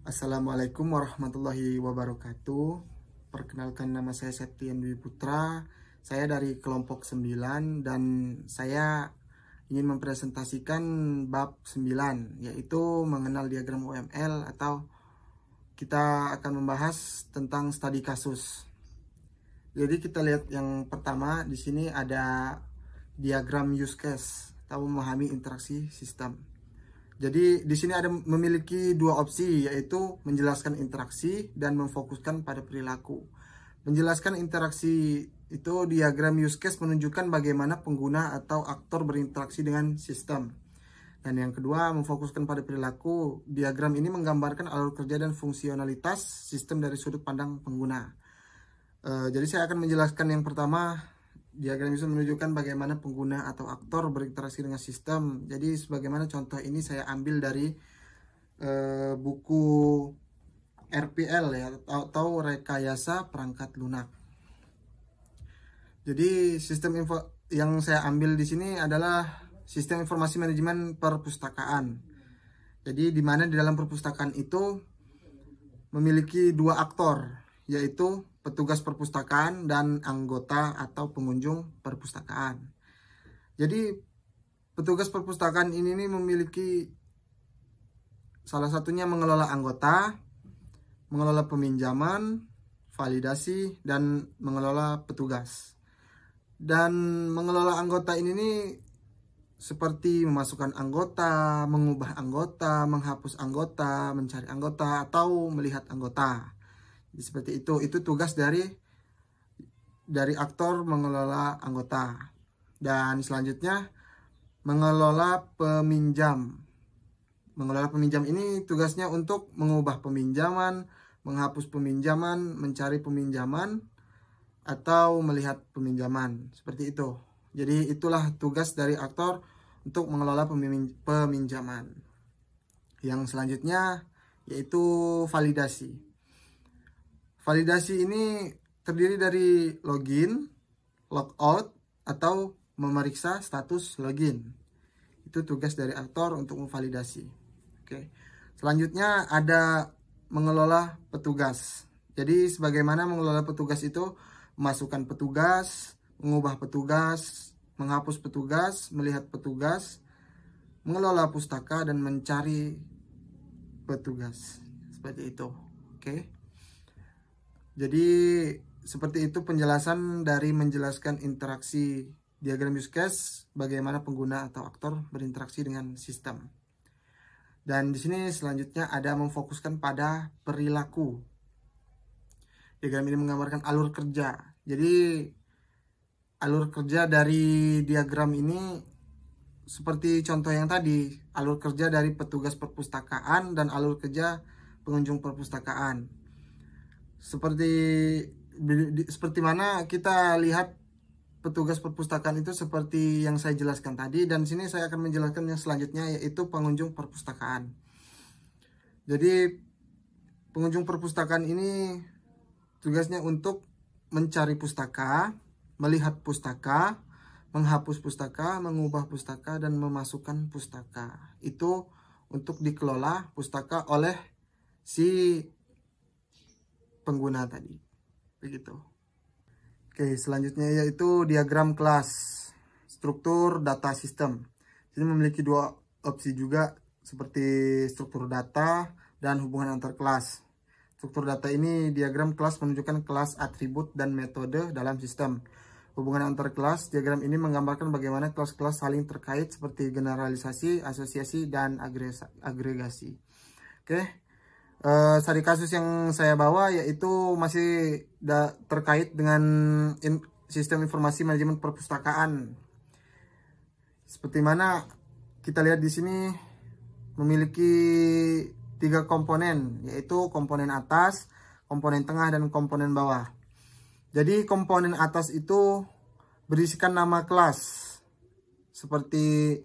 Assalamualaikum warahmatullahi wabarakatuh. Perkenalkan, nama saya Septian Dwi Putra. Saya dari kelompok 9 dan saya ingin mempresentasikan bab 9, yaitu mengenal diagram UML, atau kita akan membahas tentang studi kasus. Jadi kita lihat yang pertama di sini ada diagram use case atau memahami interaksi sistem. Jadi di sini ada memiliki dua opsi, yaitu menjelaskan interaksi dan memfokuskan pada perilaku. Menjelaskan interaksi itu diagram use case menunjukkan bagaimana pengguna atau aktor berinteraksi dengan sistem. Dan yang kedua, memfokuskan pada perilaku. Diagram ini menggambarkan alur kerja dan fungsionalitas sistem dari sudut pandang pengguna. Jadi saya akan menjelaskan yang pertama. Diagram itu menunjukkan bagaimana pengguna atau aktor berinteraksi dengan sistem. Jadi sebagaimana contoh ini saya ambil dari buku RPL ya, atau Rekayasa Perangkat Lunak. Jadi sistem info yang saya ambil di sini adalah sistem informasi manajemen perpustakaan. Jadi di mana di dalam perpustakaan itu memiliki dua aktor, yaitu petugas perpustakaan dan anggota atau pengunjung perpustakaan. Jadi petugas perpustakaan ini memiliki salah satunya mengelola anggota, mengelola peminjaman, validasi, dan mengelola petugas. Dan mengelola anggota ini seperti memasukkan anggota, mengubah anggota, menghapus anggota, mencari anggota, atau melihat anggota. Seperti itu tugas dari aktor mengelola anggota. Dan selanjutnya mengelola peminjam. Mengelola peminjam ini tugasnya untuk mengubah peminjaman, menghapus peminjaman, mencari peminjaman, atau melihat peminjaman. Seperti itu. Jadi itulah tugas dari aktor untuk mengelola peminjaman. Yang selanjutnya yaitu validasi. Validasi ini terdiri dari login, logout, atau memeriksa status login. Itu tugas dari aktor untuk memvalidasi. Oke. Selanjutnya ada mengelola petugas. Jadi sebagaimana mengelola petugas itu, memasukkan petugas, mengubah petugas, menghapus petugas, melihat petugas, mengelola pustaka, dan mencari petugas. Seperti itu. Oke. Jadi seperti itu penjelasan dari menjelaskan interaksi diagram use case, bagaimana pengguna atau aktor berinteraksi dengan sistem. Dan di sini selanjutnya ada memfokuskan pada perilaku. Diagram ini menggambarkan alur kerja. Jadi alur kerja dari diagram ini seperti contoh yang tadi, alur kerja dari petugas perpustakaan dan alur kerja pengunjung perpustakaan. Seperti mana kita lihat petugas perpustakaan itu seperti yang saya jelaskan tadi, dan sini saya akan menjelaskan yang selanjutnya, yaitu pengunjung perpustakaan. Jadi pengunjung perpustakaan ini tugasnya untuk mencari pustaka, melihat pustaka, menghapus pustaka, mengubah pustaka, dan memasukkan pustaka. Itu untuk dikelola pustaka oleh si pengguna tadi. Begitu. Oke, selanjutnya yaitu diagram kelas, struktur data sistem. Ini memiliki dua opsi juga, seperti struktur data dan hubungan antar kelas. Struktur data ini diagram kelas menunjukkan kelas, atribut, dan metode dalam sistem. Hubungan antar kelas, diagram ini menggambarkan bagaimana kelas-kelas saling terkait seperti generalisasi, asosiasi, dan agregasi. Oke. Studi kasus yang saya bawa yaitu masih terkait dengan sistem informasi manajemen perpustakaan. Seperti mana kita lihat di sini memiliki 3 komponen, yaitu komponen atas, komponen tengah, dan komponen bawah. Jadi komponen atas itu berisikan nama kelas seperti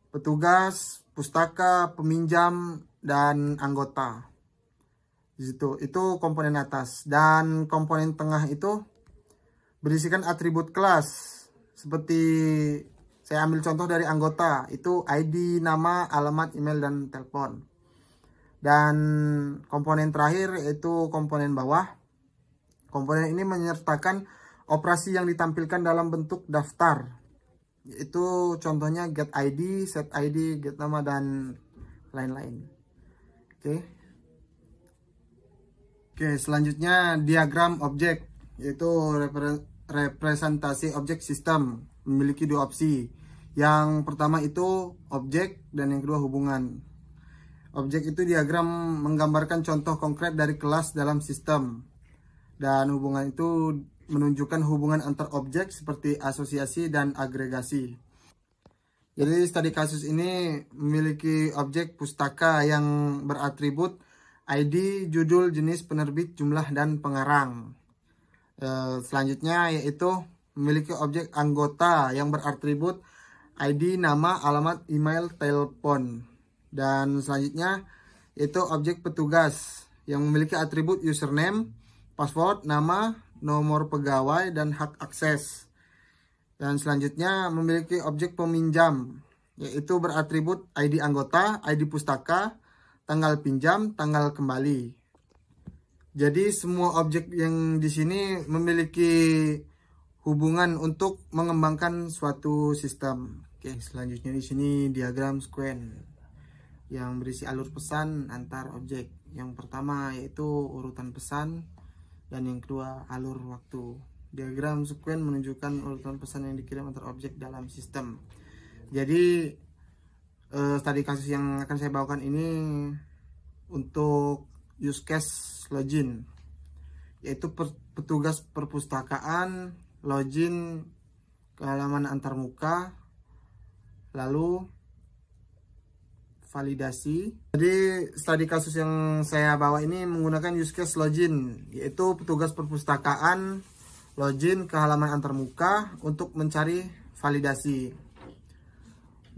petugas, pustaka, peminjam, dan anggota. Itu komponen atas. Dan komponen tengah itu berisikan atribut kelas. Seperti saya ambil contoh dari anggota, itu ID, nama, alamat, email, dan telepon. Dan komponen terakhir yaitu komponen bawah. Komponen ini menyertakan operasi yang ditampilkan dalam bentuk daftar. Itu contohnya get ID, set ID, get nama, dan lain-lain. Oke, selanjutnya diagram objek, yaitu representasi objek sistem, memiliki dua opsi. Yang pertama itu objek dan yang kedua hubungan. Objek itu diagram menggambarkan contoh konkret dari kelas dalam sistem. Dan hubungan itu menunjukkan hubungan antar objek seperti asosiasi dan agregasi. Jadi studi kasus ini memiliki objek pustaka yang beratribut ID, judul, jenis penerbit, jumlah, dan pengarang. Selanjutnya yaitu memiliki objek anggota yang beratribut ID, nama, alamat, email, telepon. Dan selanjutnya itu objek petugas yang memiliki atribut username, password, nama, nomor pegawai, dan hak akses. Dan selanjutnya memiliki objek peminjam, yaitu beratribut ID anggota, ID pustaka, tanggal pinjam, tanggal kembali. Jadi semua objek yang di sini memiliki hubungan untuk mengembangkan suatu sistem. Oke, selanjutnya di sini diagram sequen yang berisi alur pesan antar objek. Yang pertama yaitu urutan pesan dan yang kedua alur waktu. Diagram sequen menunjukkan urutan pesan yang dikirim antar objek dalam sistem. Jadi studi kasus yang akan saya bawakan ini untuk use case login, yaitu petugas perpustakaan login ke halaman antarmuka, lalu validasi. Jadi studi kasus yang saya bawa ini menggunakan use case login, yaitu petugas perpustakaan login ke halaman antarmuka untuk mencari validasi.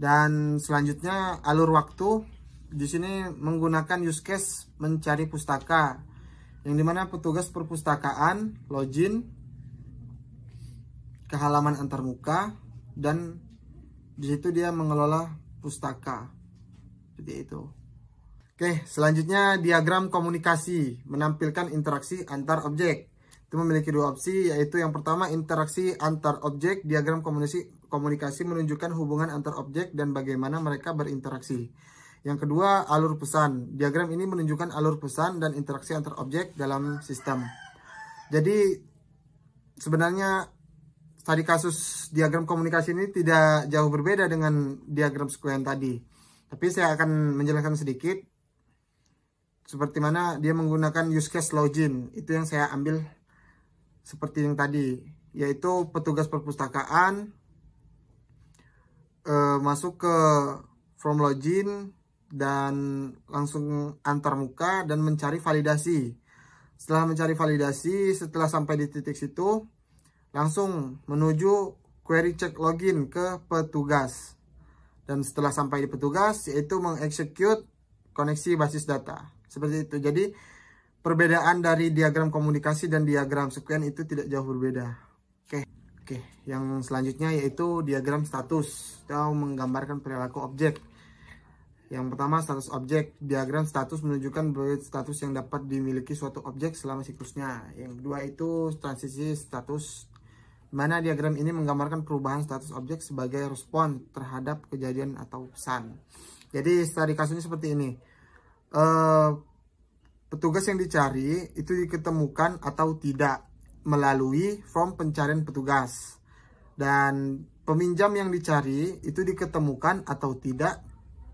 Dan selanjutnya alur waktu, di sini menggunakan use case mencari pustaka, yang dimana petugas perpustakaan login ke halaman antarmuka dan di situ dia mengelola pustaka. Seperti itu. Oke, selanjutnya diagram komunikasi menampilkan interaksi antar objek. Itu memiliki dua opsi, yaitu yang pertama interaksi antar objek. Diagram komunikasi menunjukkan hubungan antar objek dan bagaimana mereka berinteraksi. Yang kedua, alur pesan. Diagram ini menunjukkan alur pesan dan interaksi antar objek dalam sistem. Jadi sebenarnya studi kasus diagram komunikasi ini tidak jauh berbeda dengan diagram sequen tadi. Tapi saya akan menjelaskan sedikit seperti mana dia menggunakan use case login. Itu yang saya ambil seperti yang tadi, yaitu petugas perpustakaan masuk ke from login dan langsung antarmuka dan mencari validasi. Setelah mencari validasi, setelah sampai di titik situ, langsung menuju query check login ke petugas. Dan setelah sampai di petugas, yaitu mengeksekut koneksi basis data. Seperti itu. Jadi perbedaan dari diagram komunikasi dan diagram sequen itu tidak jauh berbeda. Oke. Yang selanjutnya yaitu diagram status atau menggambarkan perilaku objek. Yang pertama status objek. Diagram status menunjukkan status yang dapat dimiliki suatu objek selama siklusnya. Yang kedua itu transisi status, mana diagram ini menggambarkan perubahan status objek sebagai respon terhadap kejadian atau pesan. Jadi studi kasusnya seperti ini. Petugas yang dicari itu diketemukan atau tidak melalui form pencarian petugas. Dan peminjam yang dicari itu diketemukan atau tidak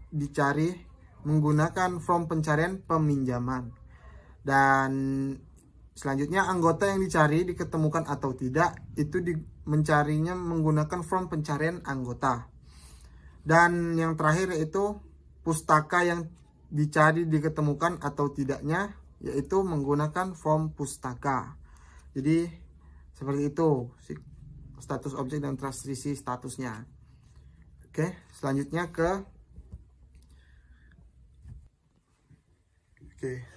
dicari menggunakan form pencarian peminjaman. Dan selanjutnya anggota yang dicari diketemukan atau tidak itu mencarinya menggunakan form pencarian anggota. Dan yang terakhir yaitu pustaka yang dicari diketemukan atau tidaknya, yaitu menggunakan form pustaka. Jadi seperti itu status objek dan transisi statusnya. Oke, selanjutnya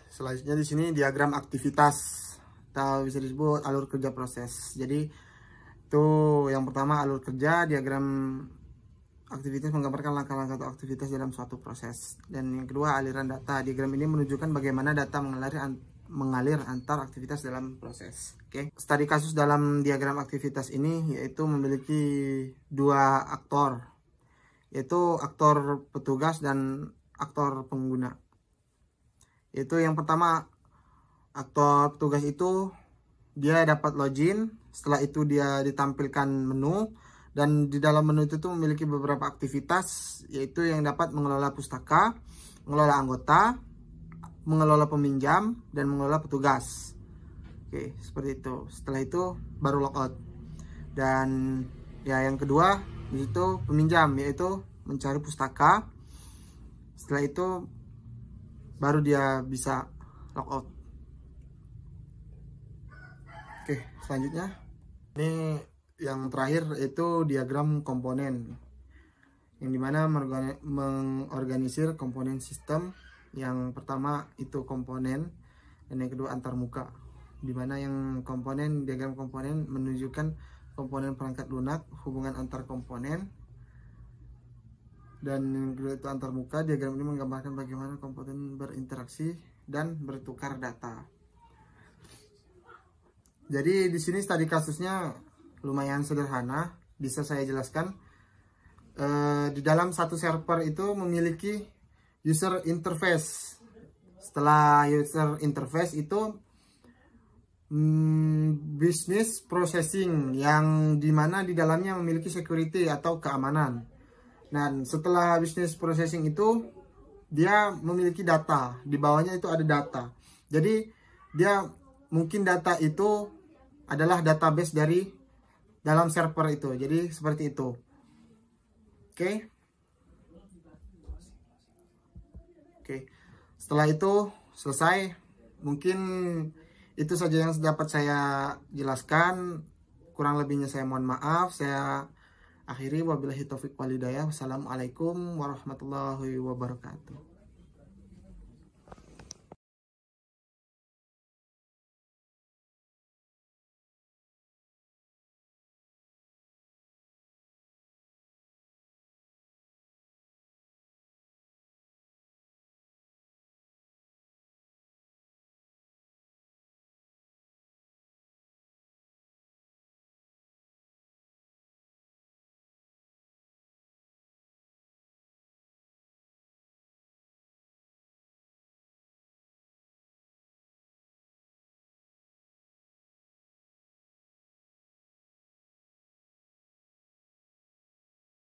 selanjutnya di sini diagram aktivitas atau bisa disebut alur kerja proses. Jadi itu yang pertama alur kerja, diagram aktivitas menggambarkan langkah-langkah atau aktivitas dalam suatu proses. Dan yang kedua, aliran data. Diagram ini menunjukkan bagaimana data mengalir antar aktivitas dalam proses. Oke. Studi kasus dalam diagram aktivitas ini yaitu memiliki dua aktor, yaitu aktor petugas dan aktor pengguna. Yaitu yang pertama, aktor petugas itu dia dapat login, setelah itu dia ditampilkan menu, dan di dalam menu itu tuh memiliki beberapa aktivitas, yaitu yang dapat mengelola pustaka, mengelola anggota, mengelola peminjam, dan mengelola petugas. Oke, seperti itu. Setelah itu baru logout. Dan ya yang kedua itu peminjam, yaitu mencari pustaka. Setelah itu baru dia bisa logout. Oke, selanjutnya ini yang terakhir itu diagram komponen, yang dimana mengorganisir komponen sistem. Yang pertama itu komponen, dan yang kedua antarmuka, dimana yang komponen, diagram komponen menunjukkan komponen perangkat lunak, hubungan antar komponen, dan yang kedua itu antarmuka. Diagram ini menggambarkan bagaimana komponen berinteraksi dan bertukar data. Jadi di sini studi kasusnya lumayan sederhana, bisa saya jelaskan. Di dalam satu server itu memiliki user interface. Setelah user interface itu business processing, yang dimana di dalamnya memiliki security atau keamanan. Dan setelah business processing itu dia memiliki data, di bawahnya itu ada data. Jadi dia mungkin data itu adalah database dari dalam server itu. Jadi seperti itu. Oke. Setelah itu selesai. Mungkin itu saja yang dapat saya jelaskan. Kurang lebihnya saya mohon maaf. Saya akhiri, wabillahi taufiq walhidayah. Wassalamualaikum warahmatullahi wabarakatuh.